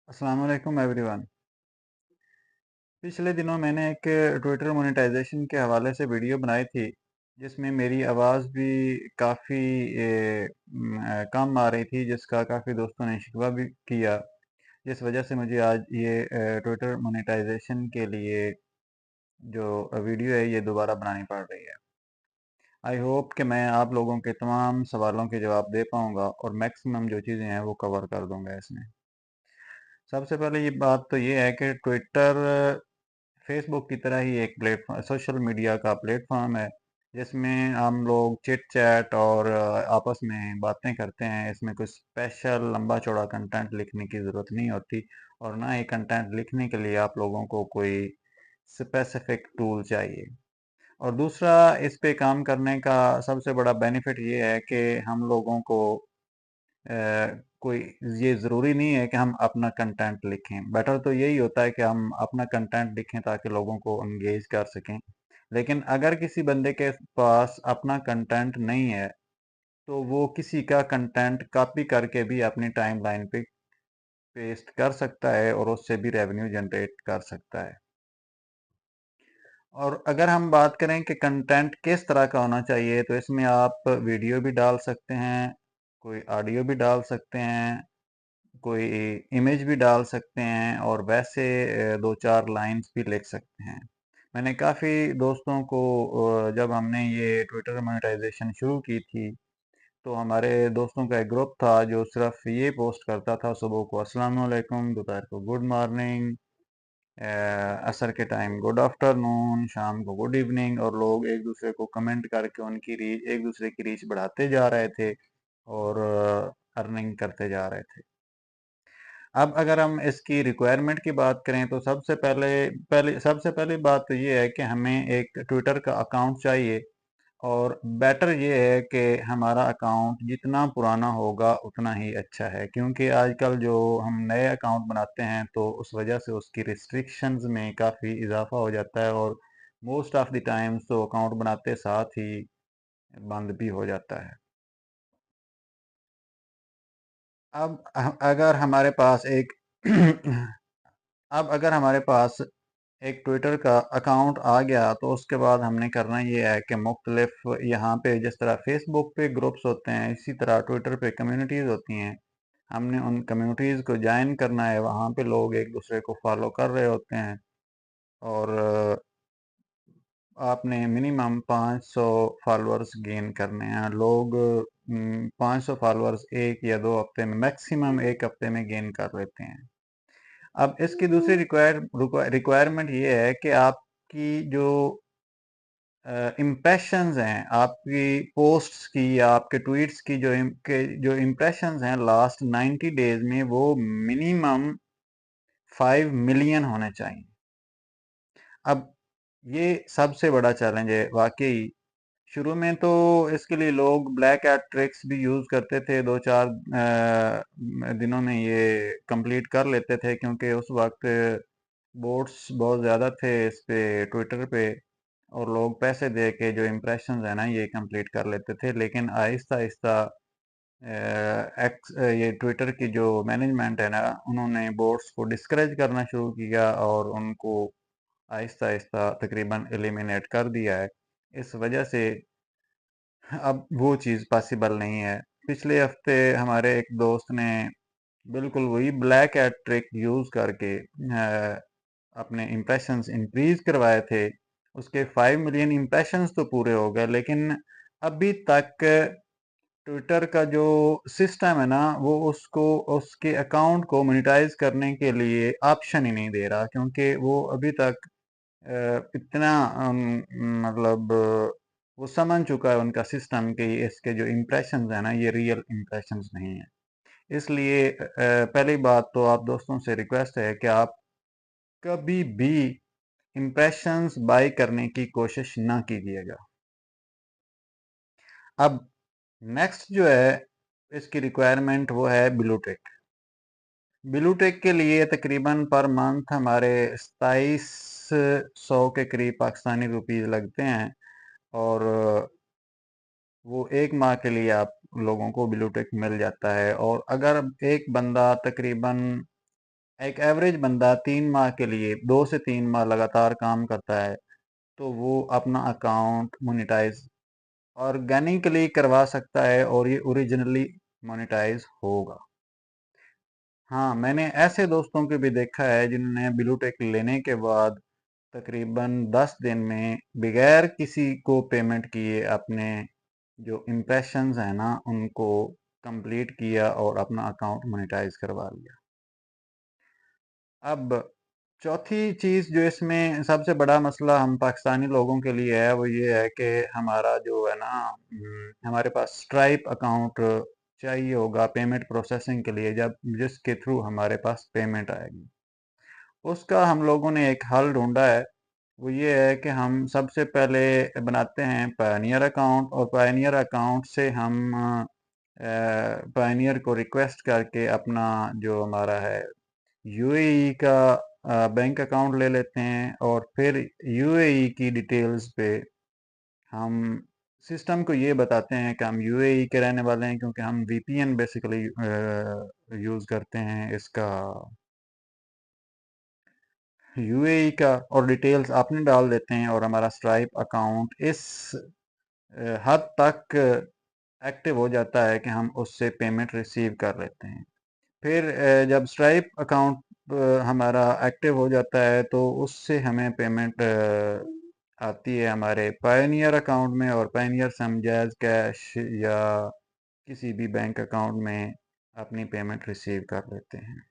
अस्सलाम वालेकुम एवरीवन। पिछले दिनों मैंने एक ट्विटर मोनेटाइजेशन के हवाले से वीडियो बनाई थी, जिसमें मेरी आवाज़ भी काफ़ी कम आ रही थी, जिसका काफ़ी दोस्तों ने शिकवा भी किया, जिस वजह से मुझे आज ये ट्विटर मोनेटाइजेशन के लिए जो वीडियो है ये दोबारा बनानी पड़ रही है। आई होप कि मैं आप लोगों के तमाम सवालों के जवाब दे पाऊँगा और मैक्सिमम जो चीज़ें हैं वो कवर कर दूँगा इसमें। सबसे पहले ये बात तो ये है कि ट्विटर फेसबुक की तरह ही एक प्लेटफॉर्म सोशल मीडिया का प्लेटफॉर्म है, जिसमें हम लोग चिट चैट और आपस में बातें करते हैं। इसमें कुछ स्पेशल लंबा चौड़ा कंटेंट लिखने की ज़रूरत नहीं होती और ना ही कंटेंट लिखने के लिए आप लोगों को कोई स्पेसिफिक टूल चाहिए। और दूसरा, इस पे काम करने का सबसे बड़ा बेनिफिट ये है कि हम लोगों को अ, कोई ये ज़रूरी नहीं है कि हम अपना कंटेंट लिखें। बेटर तो यही होता है कि हम अपना कंटेंट लिखें ताकि लोगों को एंगेज कर सकें। लेकिन अगर किसी बंदे के पास अपना कंटेंट नहीं है, तो वो किसी का कंटेंट कॉपी करके भी अपनी टाइमलाइन पे पेस्ट कर सकता है और उससे भी रेवेन्यू जनरेट कर सकता है। और अगर हम बात करें कि कंटेंट किस तरह का होना चाहिए, तो इसमें आप वीडियो भी डाल सकते हैं, कोई ऑडियो भी डाल सकते हैं, कोई इमेज भी डाल सकते हैं और वैसे 2-4 लाइन्स भी लिख सकते हैं। मैंने काफ़ी दोस्तों को जब हमने ये ट्विटर मोनेटाइजेशन शुरू की थी, तो हमारे दोस्तों का एक ग्रुप था जो सिर्फ़ ये पोस्ट करता था सुबह को अस्सलाम वालेकुम, दोपहर को गुड मॉर्निंग, असर के टाइम गुड आफ्टरनून, शाम को गुड इवनिंग और लोग एक-दूसरे को कमेंट करके उनकी एक दूसरे की रीच बढ़ाते जा रहे थे और अर्निंग करते जा रहे थे। अब अगर हम इसकी रिक्वायरमेंट की बात करें तो सबसे पहली बात तो ये है कि हमें एक ट्विटर का अकाउंट चाहिए और बेटर ये है कि हमारा अकाउंट जितना पुराना होगा उतना ही अच्छा है, क्योंकि आजकल जो हम नए अकाउंट बनाते हैं तो उस वजह से उसकी रिस्ट्रिक्शंस में काफ़ी इजाफा हो जाता है और मोस्ट ऑफ द टाइम्स तो अकाउंट बनाते साथ ही बंद भी हो जाता है। अब अगर हमारे पास एक अब अगर हमारे पास एक ट्विटर का अकाउंट आ गया तो उसके बाद हमने करना ये है कि मुख्तलिफ यहाँ पे जिस तरह फेसबुक पे ग्रुप्स होते हैं, इसी तरह ट्विटर पे कम्युनिटीज़ होती हैं। हमने उन कम्युनिटीज़ को ज्वाइन करना है, वहाँ पे लोग एक दूसरे को फॉलो कर रहे होते हैं और आपने मिनिमम 500 फॉलोअर्स गेन करने हैं। लोग 500 फॉलोअर्स 1 या 2 हफ्ते में, मैक्सिमम 1 हफ्ते में गेन कर लेते हैं। अब इसकी दूसरी रिक्वायरमेंट ये है कि आपकी जो इम्प्रेशंस हैं, आपकी पोस्ट्स की या आपके ट्वीट्स की जो इम्प्रेशंस हैं लास्ट 90 डेज में, वो मिनिमम 5 मिलियन होने चाहिए। अब ये सबसे बड़ा चैलेंज है वाकई। शुरू में तो इसके लिए लोग ब्लैक एट ट्रिक्स भी यूज़ करते थे, 2-4 दिनों में ये कंप्लीट कर लेते थे, क्योंकि उस वक्त बोट्स बहुत ज़्यादा थे इस पे ट्विटर पे और लोग पैसे दे के जो इम्प्रेशंस है ना ये कंप्लीट कर लेते थे। लेकिन आहिस्ता आहिस्ता ये ट्विटर की जो मैनेजमेंट है ना, उन्होंने बोट्स को डिस्करेज करना शुरू किया और उनको आहिस्ता आहिस्ता तकरीबन एलिमिनेट कर दिया है। इस वजह से अब वो चीज़ पॉसिबल नहीं है। पिछले हफ्ते हमारे एक दोस्त ने बिल्कुल वही ब्लैक एट ट्रिक यूज़ करके अपने इम्प्रेशंस इंक्रीज करवाए थे। उसके 5 मिलियन इम्प्रेशंस तो पूरे हो गए, लेकिन अभी तक ट्विटर का जो सिस्टम है ना, वो उसको उसके अकाउंट को मोनेटाइज करने के लिए ऑप्शन ही नहीं दे रहा, क्योंकि वो अभी तक इतना मतलब वो समझ चुका है उनका सिस्टम कि इसके जो इम्प्रेशंस है ना ये रियल इम्प्रेशंस नहीं है। इसलिए पहली बात तो आप दोस्तों से रिक्वेस्ट है कि आप कभी भी इम्प्रेशंस बाय करने की कोशिश ना कीजिएगा। अब नेक्स्ट जो है इसकी रिक्वायरमेंट वो है ब्लू टिक। ब्लू टिक के लिए तकरीबन पर मंथ हमारे 2700 के करीब पाकिस्तानी रुपीज़ लगते हैं और वो 1 माह के लिए आप लोगों को ब्लू टिक मिल जाता है। और अगर एक बंदा तकरीबन एक एवरेज बंदा 3 माह के लिए 2 से 3 माह लगातार काम करता है तो वो अपना अकाउंट मोनेटाइज ऑर्गेनिकली करवा सकता है और ये ओरिजिनली मोनेटाइज होगा। हाँ, मैंने ऐसे दोस्तों को भी देखा है जिन्होंने ब्लू टिक लेने के बाद तकरीबन 10 दिन में बगैर किसी को पेमेंट किए अपने जो इम्प्रेशंस हैं ना उनको कंप्लीट किया और अपना अकाउंट मोनेटाइज करवा लिया। अब चौथी चीज़ जो इसमें सबसे बड़ा मसला हम पाकिस्तानी लोगों के लिए है वो ये है कि हमारा जो है ना हमारे पास स्ट्राइप अकाउंट चाहिए होगा पेमेंट प्रोसेसिंग के लिए जब जिसके थ्रू हमारे पास पेमेंट आएगी। उसका हम लोगों ने एक हल ढूंढा है। वो ये है कि हम सबसे पहले बनाते हैं पायनियर अकाउंट और पायनियर अकाउंट से हम पायनियर को रिक्वेस्ट करके अपना जो हमारा है यूएई का बैंक अकाउंट ले लेते हैं और फिर यूएई की डिटेल्स पे हम सिस्टम को ये बताते हैं कि हम यूएई के रहने वाले हैं क्योंकि हम वीपीएन बेसिकली यूज़ करते हैं इसका यूएई का और डिटेल्स आपने डाल देते हैं और हमारा स्ट्राइप अकाउंट इस हद तक एक्टिव हो जाता है कि हम उससे पेमेंट रिसीव कर लेते हैं। फिर जब स्ट्राइप अकाउंट हमारा एक्टिव हो जाता है तो उससे हमें पेमेंट आती है हमारे पायनियर अकाउंट में और पायनियर से हम जैज़ कैश या किसी भी बैंक अकाउंट में अपनी पेमेंट रिसीव कर लेते हैं।